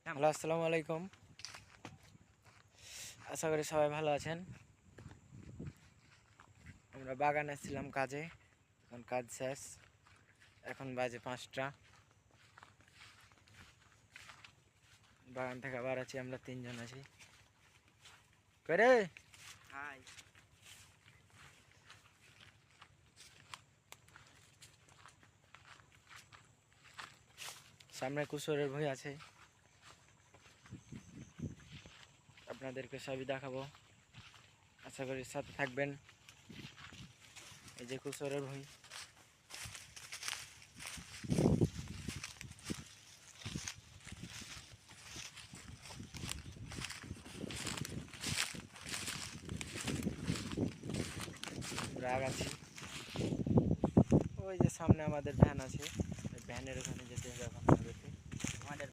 Hello, আসসালামু আলাইকুম। আশা করি সবাই ভালো আছেন। আমরা বাগানে ছিলাম কাজে, এখন কাজ শেষ। এখন বাজে 5টা। বাগান থেকে আবার আছি, আমরা 3জন আছি। করে হাই। সামনে কুসুরের ভুঁই আছে, আপনাদেরকে সবই দেখাবো। আশা করি সাথে থাকবেন। এই যে কুসুরের ভুঁই। আমরা আগাচ্ছি। ওই যে সামনে আমাদের ভ্যান আছে, ভ্যানের ওখানে যেতে হবে এখন।